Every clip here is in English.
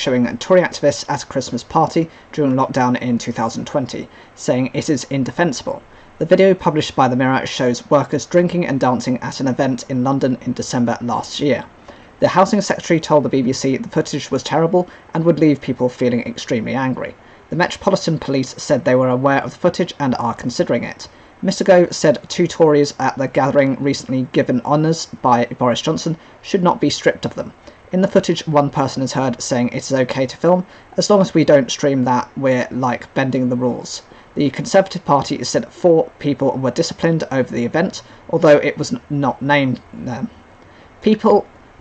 showing Tory activists at a Christmas party during lockdown in 2020, saying it is indefensible. The video published by The Mirror shows workers drinking and dancing at an event in London in December last year. The Housing Secretary told the BBC the footage was terrible and would leave people feeling extremely angry. The Metropolitan Police said they were aware of the footage and are considering it. Mr Gove said 2 Tories at the gathering recently given honours by Boris Johnson should not be stripped of them. In the footage, one person is heard saying it is okay to film, as long as we don't stream that, we're like bending the rules. The Conservative Party said 4 people were disciplined over the event, although it was not named them.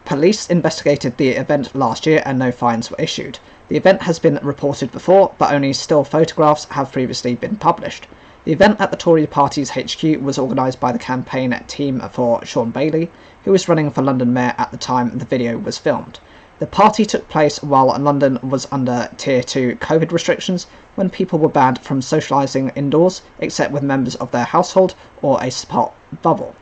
Police investigated the event last year and no fines were issued. The event has been reported before, but only still photographs have previously been published. The event at the Tory party's HQ was organised by the campaign team for Sean Bailey, who was running for London Mayor at the time the video was filmed. The party took place while London was under Tier 2 COVID restrictions, when people were banned from socialising indoors, except with members of their household or a spot bubble.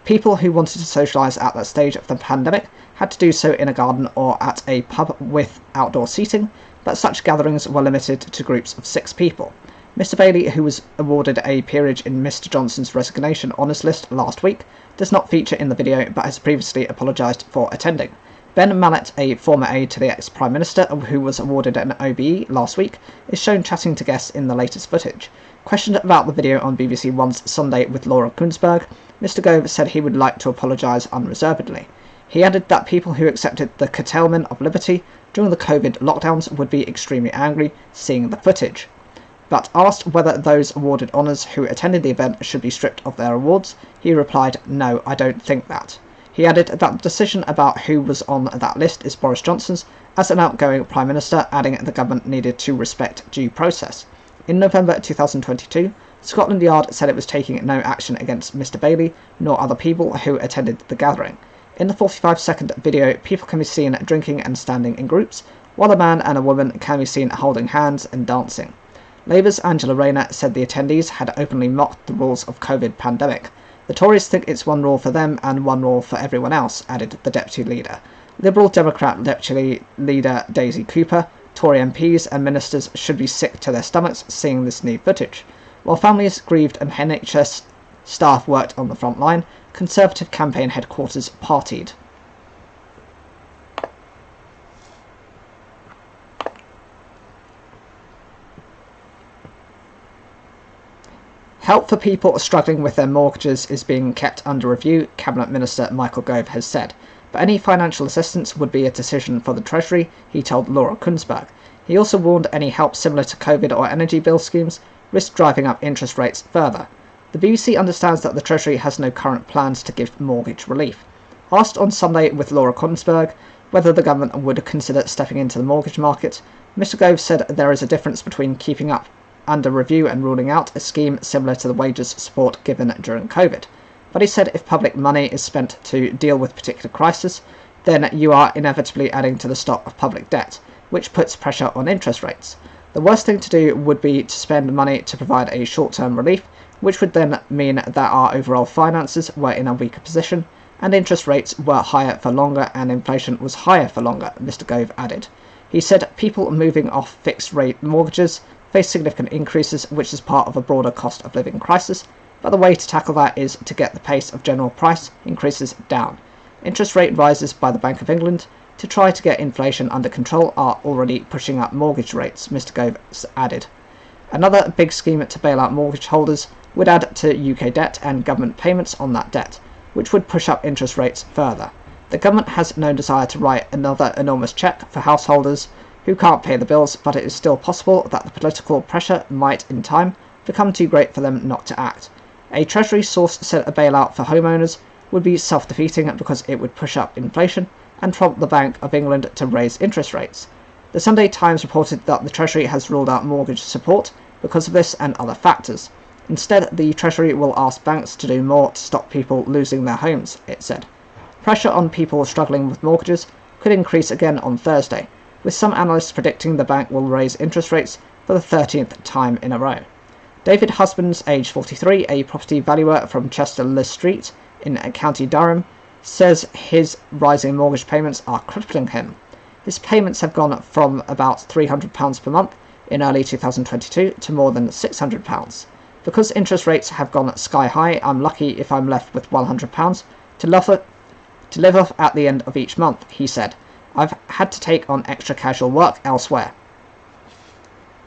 People who wanted to socialise at that stage of the pandemic had to do so in a garden or at a pub with outdoor seating, but such gatherings were limited to groups of 6 people. Mr Bailey, who was awarded a peerage in Mr Johnson's resignation honours list last week, does not feature in the video but has previously apologised for attending. Ben Mallet, a former aide to the ex-Prime Minister who was awarded an OBE last week, is shown chatting to guests in the latest footage. Questioned about the video on BBC One's Sunday with Laura Kuenssberg, Mr Gove said he would like to apologise unreservedly. He added that people who accepted the curtailment of liberty during the COVID lockdowns would be extremely angry seeing the footage. But asked whether those awarded honours who attended the event should be stripped of their awards, he replied, "No, I don't think that." He added that the decision about who was on that list is Boris Johnson's, as an outgoing Prime Minister, adding the government needed to respect due process. In November 2022, Scotland Yard said it was taking no action against Mr Bailey nor other people who attended the gathering. In the 45-second video, people can be seen drinking and standing in groups, while a man and a woman can be seen holding hands and dancing. Labour's Angela Rayner said the attendees had openly mocked the rules of COVID pandemic. The Tories think it's one rule for them and one rule for everyone else, added the Deputy Leader. Liberal Democrat Deputy Leader Daisy Cooper, Tory MPs and ministers should be sick to their stomachs seeing this new footage. While families grieved and NHS staff worked on the front line, Conservative campaign headquarters partied. Help for people struggling with their mortgages is being kept under review, Cabinet Minister Michael Gove has said, but any financial assistance would be a decision for the Treasury, he told Laura Kuenssberg. He also warned any help similar to COVID or energy bill schemes risk driving up interest rates further. The BBC understands that the Treasury has no current plans to give mortgage relief. Asked on Sunday with Laura Kuenssberg whether the government would consider stepping into the mortgage market, Mr Gove said there is a difference between keeping up under review and ruling out a scheme similar to the wages support given during COVID. But he said if public money is spent to deal with particular crisis, then you are inevitably adding to the stock of public debt, which puts pressure on interest rates. The worst thing to do would be to spend money to provide a short-term relief, which would then mean that our overall finances were in a weaker position, and interest rates were higher for longer and inflation was higher for longer, Mr Gove added. He said people moving off fixed-rate mortgages face significant increases, which is part of a broader cost of living crisis, but the way to tackle that is to get the pace of general price increases down. Interest rate rises by the Bank of England to try to get inflation under control are already pushing up mortgage rates, Mr Gove added. Another big scheme to bail out mortgage holders would add to UK debt and government payments on that debt, which would push up interest rates further. The government has no desire to write another enormous cheque for householders who can't pay the bills, but it is still possible that the political pressure might, in time, become too great for them not to act. A Treasury source said a bailout for homeowners would be self-defeating because it would push up inflation and prompt the Bank of England to raise interest rates. The Sunday Times reported that the Treasury has ruled out mortgage support because of this and other factors. Instead, the Treasury will ask banks to do more to stop people losing their homes, it said. Pressure on people struggling with mortgages could increase again on Thursday, with some analysts predicting the bank will raise interest rates for the 13th time in a row. David Husbands, age 43, a property valuer from Chester-le-Street in County Durham, says his rising mortgage payments are crippling him. His payments have gone from about £300 per month in early 2022 to more than £600. Because interest rates have gone sky high, I'm lucky if I'm left with £100 to live off at the end of each month, he said. I've had to take on extra casual work elsewhere.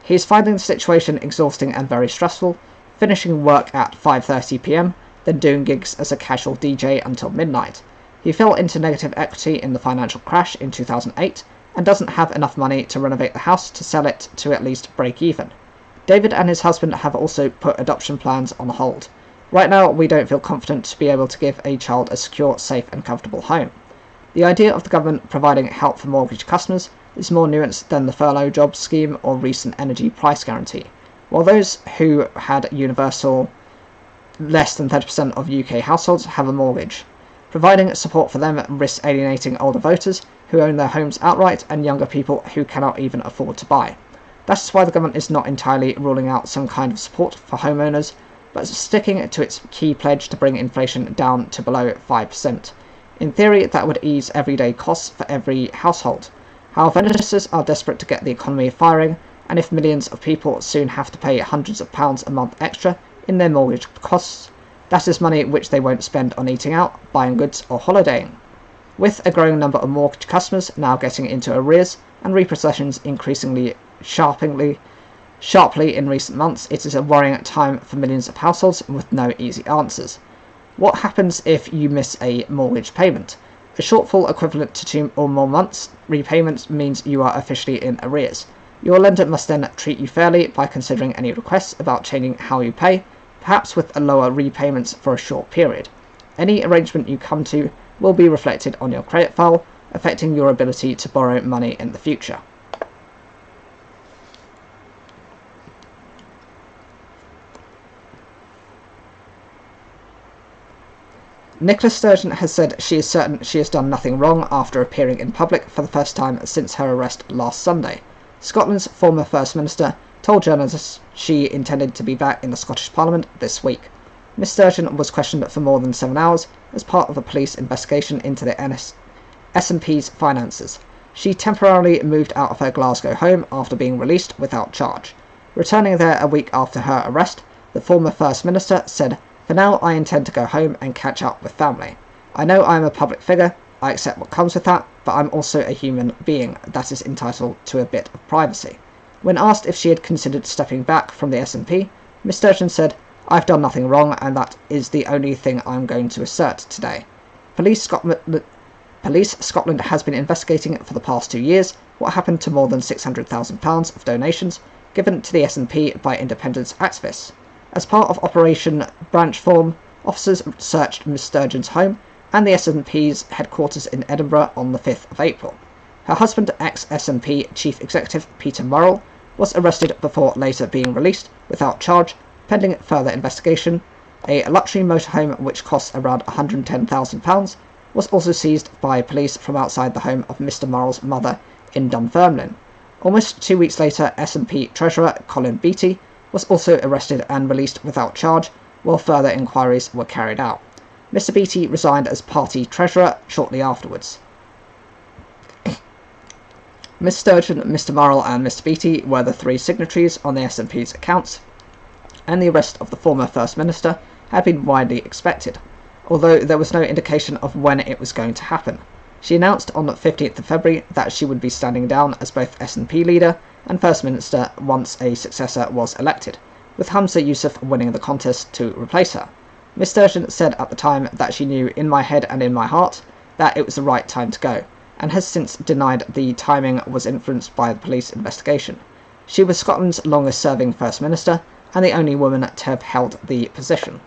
He's finding the situation exhausting and very stressful, finishing work at 5:30 p.m, then doing gigs as a casual DJ until midnight. He fell into negative equity in the financial crash in 2008 and doesn't have enough money to renovate the house to sell it to at least break even. David and his husband have also put adoption plans on hold. Right now, we don't feel confident to be able to give a child a secure, safe and comfortable home. The idea of the government providing help for mortgage customers is more nuanced than the furlough jobs scheme or recent energy price guarantee. While those who had universal, less than 30% of UK households have a mortgage. Providing support for them risks alienating older voters who own their homes outright and younger people who cannot even afford to buy. That is why the government is not entirely ruling out some kind of support for homeowners, but sticking to its key pledge to bring inflation down to below 5%. In theory, that would ease everyday costs for every household. However, investors are desperate to get the economy firing, and if millions of people soon have to pay hundreds of pounds a month extra in their mortgage costs, that is money which they won't spend on eating out, buying goods or holidaying. With a growing number of mortgage customers now getting into arrears and repossessions increasingly sharply in recent months, it is a worrying time for millions of households with no easy answers. What happens if you miss a mortgage payment? A shortfall equivalent to 2 or more months repayment means you are officially in arrears. Your lender must then treat you fairly by considering any requests about changing how you pay, perhaps with a lower repayments for a short period. Any arrangement you come to will be reflected on your credit file, affecting your ability to borrow money in the future. Nicola Sturgeon has said she is certain she has done nothing wrong after appearing in public for the first time since her arrest last Sunday. Scotland's former First Minister told journalists she intended to be back in the Scottish Parliament this week. Ms Sturgeon was questioned for more than 7 hours as part of a police investigation into the SNP's finances. She temporarily moved out of her Glasgow home after being released without charge. Returning there a week after her arrest, the former First Minister said, "For now, I intend to go home and catch up with family. I know I am a public figure, I accept what comes with that, but I'm also a human being that is entitled to a bit of privacy." When asked if she had considered stepping back from the SNP, Ms Sturgeon said, "I've done nothing wrong and that is the only thing I'm going to assert today." Police Scotland has been investigating for the past 2 years what happened to more than £600,000 of donations given to the SNP by independence activists. As part of Operation Branchform, officers searched Ms Sturgeon's home and the SNP's headquarters in Edinburgh on the 5th of April. Her husband, ex-SNP Chief Executive Peter Murrell, was arrested before later being released without charge, pending further investigation. A luxury motorhome which cost around £110,000 was also seized by police from outside the home of Mr Murrell's mother in Dunfermline. Almost 2 weeks later, SNP Treasurer Colin Beattie was also arrested and released without charge, while further inquiries were carried out. Mr Beattie resigned as party treasurer shortly afterwards. Ms Sturgeon, Mr Murrell and Mr Beattie were the 3 signatories on the SNP's accounts, and the arrest of the former First Minister had been widely expected, although there was no indication of when it was going to happen. She announced on the 15th of February that she would be standing down as both SNP leader and First Minister once a successor was elected, with Humza Yousaf winning the contest to replace her. Ms Sturgeon said at the time that she knew in my head and in my heart that it was the right time to go, and has since denied the timing was influenced by the police investigation. She was Scotland's longest serving First Minister and the only woman to have held the position.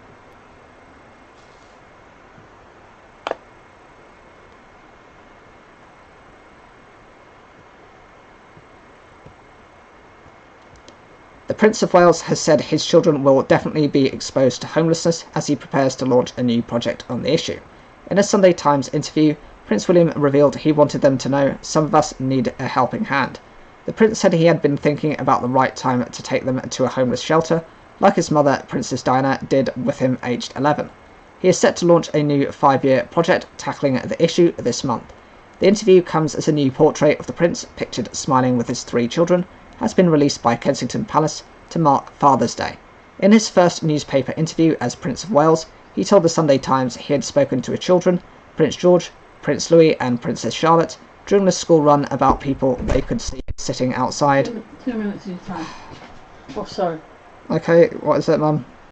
The Prince of Wales has said his children will definitely be exposed to homelessness as he prepares to launch a new project on the issue. In a Sunday Times interview, Prince William revealed he wanted them to know some of us need a helping hand. The Prince said he had been thinking about the right time to take them to a homeless shelter, like his mother, Princess Diana, did with him aged 11. He is set to launch a new 5-year project tackling the issue this month. The interview comes as a new portrait of the Prince, pictured smiling with his 3 children, has been released by Kensington Palace to mark Father's Day. In his first newspaper interview as Prince of Wales, he told the Sunday Times he had spoken to his children, Prince George, Prince Louis and Princess Charlotte, during the school run about people they could see sitting outside. 2 minutes of your time. Oh, sorry. Okay, what is it, Mum?